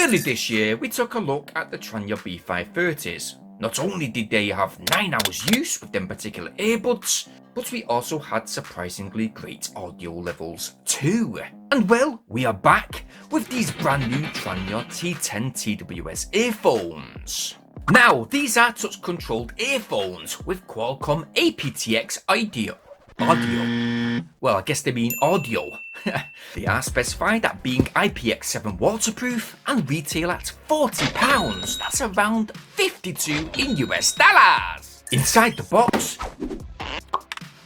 Early this year, we took a look at the Tranya B530s. Not only did they have 9 hours use with them particular earbuds, but we also had surprisingly great audio levels too. And well, we are back with these brand new Tranya T10 TWS earphones. Now, these are touch controlled earphones with Qualcomm aptX audio. Well, I guess they mean audio. They are specified at being IPX7 waterproof and retail at £40. That's around 52 in US dollars. Inside the box,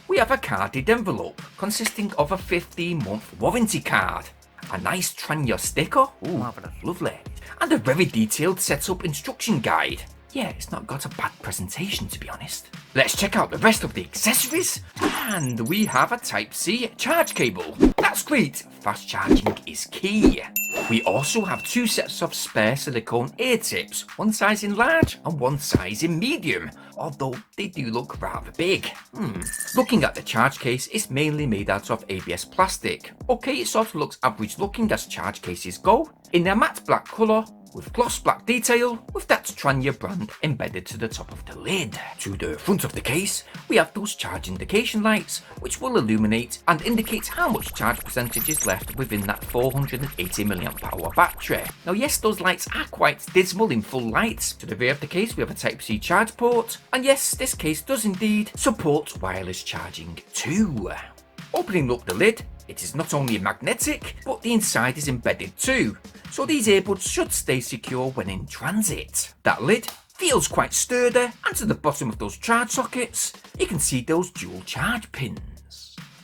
we have a carded envelope consisting of a 15-month warranty card, a nice Tranya sticker, ooh, lovely, and a very detailed setup instruction guide. Yeah, it's not got a bad presentation, to be honest. Let's check out the rest of the accessories. And we have a Type-C charge cable. That's great, fast charging is key. We also have 2 sets of spare silicone ear tips, one size in large and one size in medium, although they do look rather big. Looking at the charge case, it's mainly made out of ABS plastic. Okay, it sort of looks average looking as charge cases go, in a matte black colour, with gloss black detail, with that Tranya brand embedded to the top of the lid. To the front of the case, we have those charge indication lights, which will illuminate and indicate how much charge percentage is left within that 480 mAh battery. Now yes, those lights are quite dismal in full light. To the rear of the case, we have a Type-C charge port, and yes, this case does indeed support wireless charging too. Opening up the lid, it is not only magnetic, but the inside is embedded too, so these earbuds should stay secure when in transit. That lid feels quite sturdy, and to the bottom of those charge sockets, you can see those dual charge pins.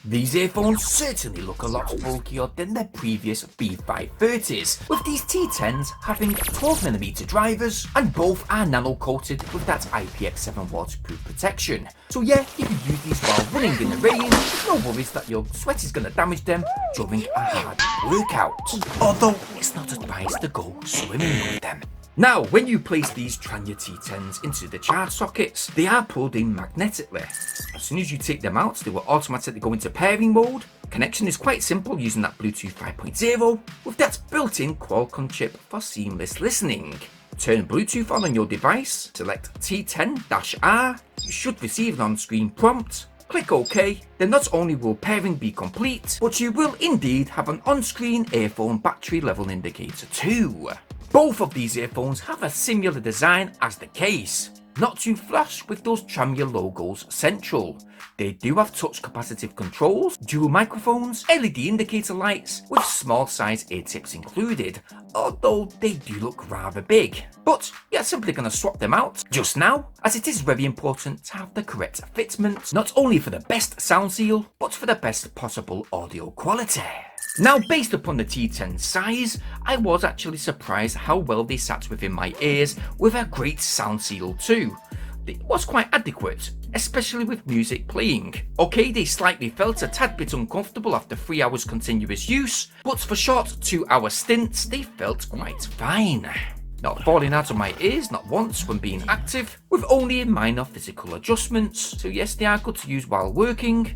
These earphones certainly look a lot bulkier than their previous B530s, with these T10s having 12mm drivers, and both are nano coated with that IPX7 waterproof protection. So yeah, you can use these while running in the rain, with no worries that your sweat is going to damage them during a hard workout. Although it's not advised to go swimming with them. Now, when you place these Tranya T10s into the charge sockets, they are pulled in magnetically. As soon as you take them out, they will automatically go into pairing mode. Connection is quite simple using that Bluetooth 5.0 with that built-in Qualcomm chip for seamless listening. Turn Bluetooth on your device, select T10-R, you should receive an on-screen prompt. Click OK, then not only will pairing be complete, but you will indeed have an on-screen earphone battery level indicator too. Both of these earphones have a similar design as the case, not too flush with those Tranya logos central. They do have touch capacitive controls, dual microphones, LED indicator lights with small size ear tips included, although they do look rather big. But we are simply going to swap them out just now, as it is very important to have the correct fitment, not only for the best sound seal, but for the best possible audio quality. Now, based upon the T10 size, I was actually surprised how well they sat within my ears with a great sound seal too. It was quite adequate, especially with music playing. Okay, they slightly felt a tad bit uncomfortable after 3 hours continuous use, but for short 2-hour stints they felt quite fine. Not falling out of my ears not once when being active, with only minor physical adjustments, so yes, they are good to use while working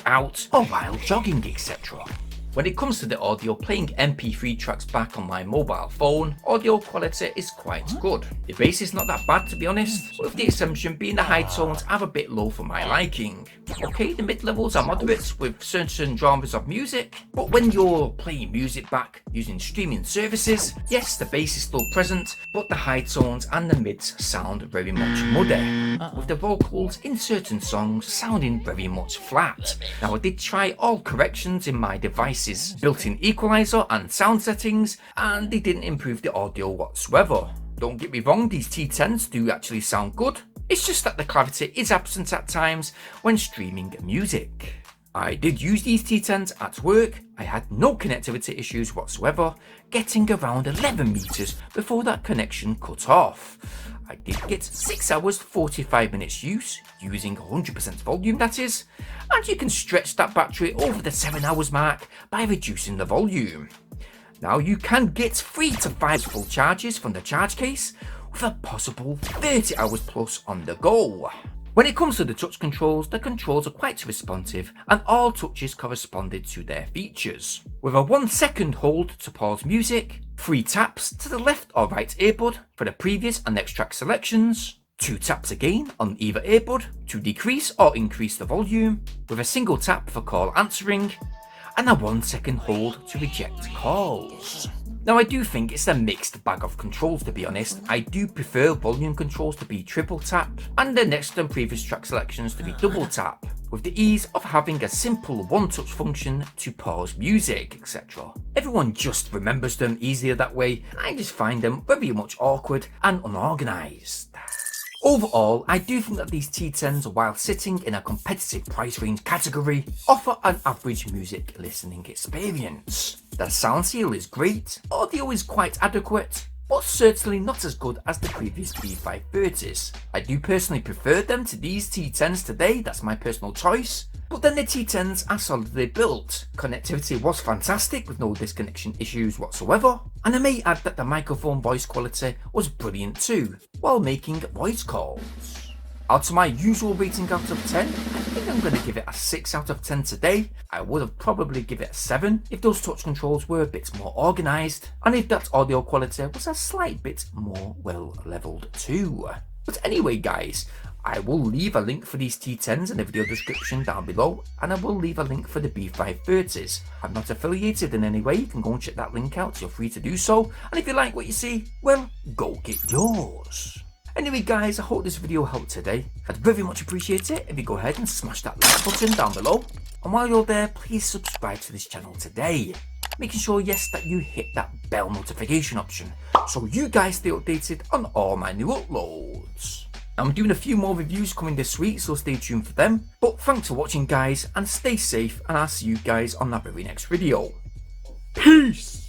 out, or while jogging, etc. When it comes to the audio, playing MP3 tracks back on my mobile phone, audio quality is quite good. The bass is not that bad, to be honest, with the exception being the high tones are a bit low for my liking. Okay, the mid levels are moderate with certain genres of music, but when you're playing music back using streaming services, yes, the bass is still present, but the high tones and the mids sound very much muddy, with the vocals in certain songs sounding very much flat. Now, I did try all corrections in my devices, built-in equalizer and sound settings, and they didn't improve the audio whatsoever. Don't get me wrong, these T10s do actually sound good, it's just that the clarity is absent at times when streaming music. I did use these T10s at work, I had no connectivity issues whatsoever, getting around 11 meters before that connection cut off. I did get 6 hours 45 minutes use, using 100% volume that is, and you can stretch that battery over the 7 hours mark by reducing the volume. Now you can get 3 to 5 full charges from the charge case, with a possible 30 hours plus on the go. When it comes to the touch controls, the controls are quite responsive and all touches corresponded to their features. With a 1 second hold to pause music, 3 taps to the left or right earbud for the previous and next track selections, 2 taps again on either earbud to decrease or increase the volume, with a single tap for call answering, and a 1-second hold to reject calls. Now I do think it's a mixed bag of controls, to be honest. I do prefer volume controls to be triple tap and the next and previous track selections to be double tap, with the ease of having a simple one-touch function to pause music, etc. Everyone just remembers them easier that way, and I just find them very much awkward and unorganised. Overall, I do think that these T10s, while sitting in a competitive price range category, offer an average music listening experience. The sound seal is great, audio is quite adequate, but certainly not as good as the previous B530s. I do personally prefer them to these T10s today, that's my personal choice. But then the T10s are solidly built. Connectivity was fantastic with no disconnection issues whatsoever, and I may add that the microphone voice quality was brilliant too, while making voice calls. Out of my usual rating out of 10, I think I'm going to give it a 6 out of 10 today. I would have probably give it a 7 if those touch controls were a bit more organised, and if that audio quality was a slight bit more well levelled too. But anyway guys, I will leave a link for these T10s in the video description down below, and I will leave a link for the B530s. I'm not affiliated in any way, you can go and check that link out, feel free to do so, and if you like what you see, well, go get yours. Anyway guys, I hope this video helped today. I'd very much appreciate it if you go ahead and smash that like button down below, and while you're there, please subscribe to this channel today. Making sure, yes, that you hit that bell notification option, so you guys stay updated on all my new uploads. I'm doing a few more reviews coming this week, so stay tuned for them. But thanks for watching guys, and stay safe, and I'll see you guys on that very next video. Peace!